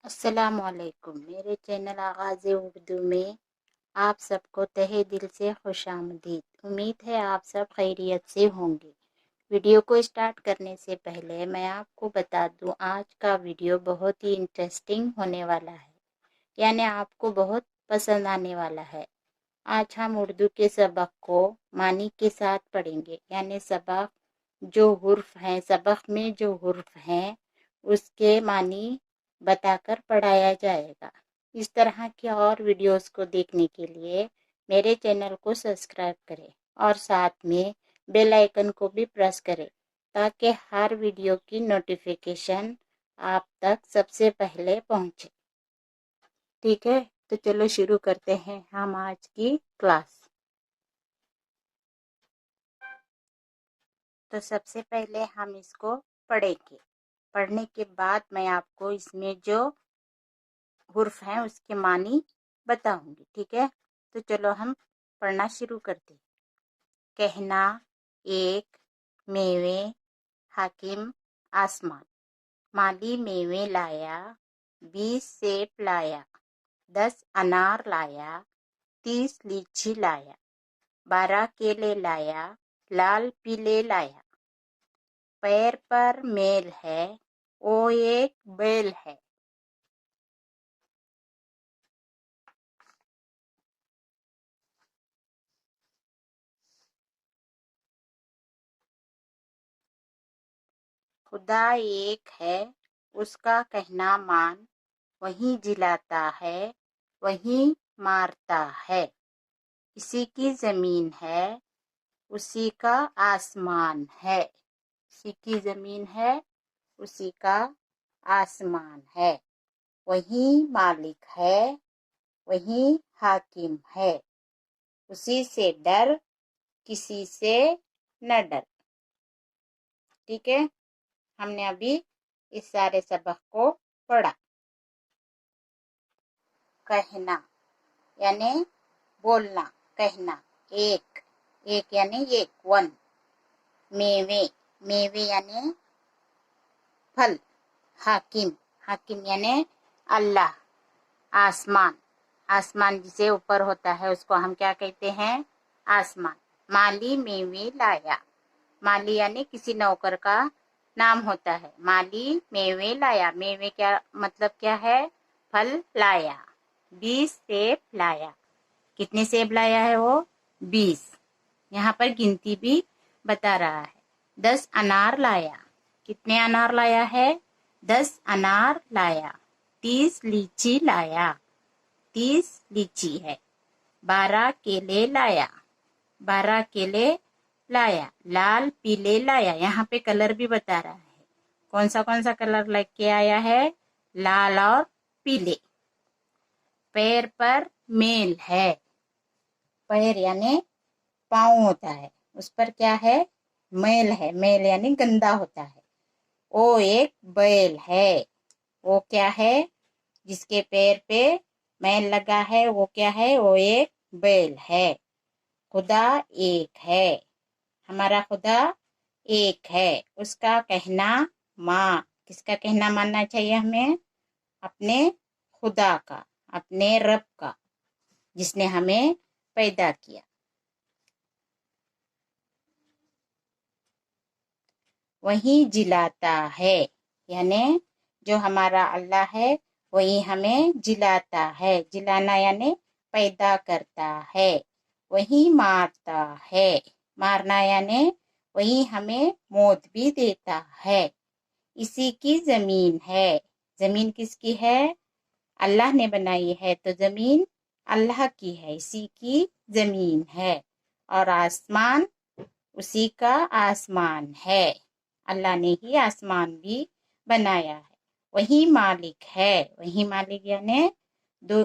अस्सलाम वालेकुम। मेरे चैनल आगाज़ उर्दू में आप सबको तहे दिल से खुशामदीद। उम्मीद है आप सब खैरियत से होंगे। वीडियो को स्टार्ट करने से पहले मैं आपको बता दूं, आज का वीडियो बहुत ही इंटरेस्टिंग होने वाला है, यानी आपको बहुत पसंद आने वाला है। आज हम उर्दू के सबक को मानी के साथ पढ़ेंगे, यानी सबक जो हुर्फ हैं, सबक में जो हुर्फ हैं उसके मानी बताकर पढ़ाया जाएगा। इस तरह की और वीडियोस को देखने के लिए मेरे चैनल को सब्सक्राइब करें और साथ में बेल आइकन को भी प्रेस करें ताकि हर वीडियो की नोटिफिकेशन आप तक सबसे पहले पहुंचे। ठीक है, तो चलो शुरू करते हैं हम आज की क्लास। तो सबसे पहले हम इसको पढ़ेंगे। पढ़ने के बाद मैं आपको इसमें जो हुर्फ हैं उसके मानी बताऊंगी। ठीक है, तो चलो हम पढ़ना शुरू करते हैं। कहना, एक, मेवे, हाकिम, आसमान। माली मेवे लाया, 20 सेब लाया, 10 अनार लाया, 30 लीची लाया, 12 केले लाया, लाल पीले लाया। पैर पर मेल है, वो एक बैल है। खुदा एक है, उसका कहना मान, वही जिलाता है, वही मारता है। इसी की जमीन है, उसी का आसमान है। इसी की जमीन है, उसी का आसमान है। वही मालिक है, वही हाकिम है। उसी से डर, किसी से न डर। ठीक है, हमने अभी इस सारे सबक को पढ़ा। कहना यानी बोलना, कहना। एक, एक यानी एक, वन। मेवे, मेवे यानी फल। हाकिम, हाकिम यानी अल्लाह। आसमान, आसमान जिसे ऊपर होता है उसको हम क्या कहते हैं? आसमान। माली मेवे लाया, माली यानी किसी नौकर का नाम होता है। माली मेवे लाया, मेवे क्या मतलब क्या है? फल लाया। 20 सेब लाया। कितने सेब लाया है वो? 20। यहाँ पर गिनती भी बता रहा है। 10 अनार लाया। कितने अनार लाया है? 10 अनार लाया। 30 लीची लाया। 30 लीची है। 12 केले लाया। 12 केले लाया। लाल पीले लाया। यहाँ पे कलर भी बता रहा है कौन सा कलर लेके आया है? लाल और पीले। पैर पर मेल है। पैर यानी पाँव होता है, उस पर क्या है? मैल है। मैल यानी गंदा होता है। वो एक बैल है। वो क्या है? जिसके पैर पे मैल लगा है वो क्या है? वो एक बैल है। खुदा एक है, हमारा खुदा एक है। उसका कहना माँ, किसका कहना मानना चाहिए हमें? अपने खुदा का, अपने रब का, जिसने हमें पैदा किया। वही जिलाता है, यानी जो हमारा अल्लाह है वही हमें जिलाता है। जिलाना यानी पैदा करता है। वही मारता है, मारना यानी वही हमें मौत भी देता है। इसी की जमीन है। जमीन किसकी है? अल्लाह ने बनाई है, तो जमीन अल्लाह की है। इसी की जमीन है। और आसमान उसी का आसमान है। अल्लाह ने ही आसमान भी बनाया है। वही मालिक है। वही मालिक यानी दो,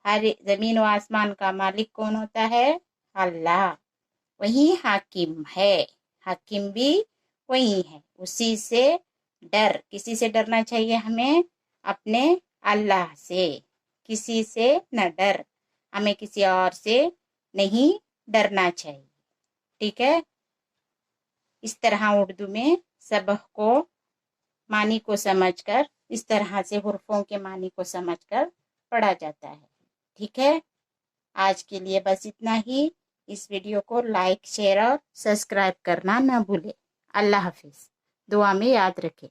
हर जमीन और आसमान का मालिक कौन होता है? अल्लाह। वही हाकिम है। हाकिम भी वही है। उसी से डर, किसी से डरना चाहिए हमें? अपने अल्लाह से। किसी से न डर, हमें किसी और से नहीं डरना चाहिए। ठीक है, इस तरह उर्दू में सबक को मानी को समझकर اس طرح سے حرفوں کے معنی کو سمجھ کر پڑھا جاتا ہے. ٹھیک ہے، آج کے لیے بس اتنا ہی. اس ویڈیو کو لائک، شیئر اور سبسکرائب کرنا نہ بھولے. اللہ حافظ. دعا میں یاد رکھے.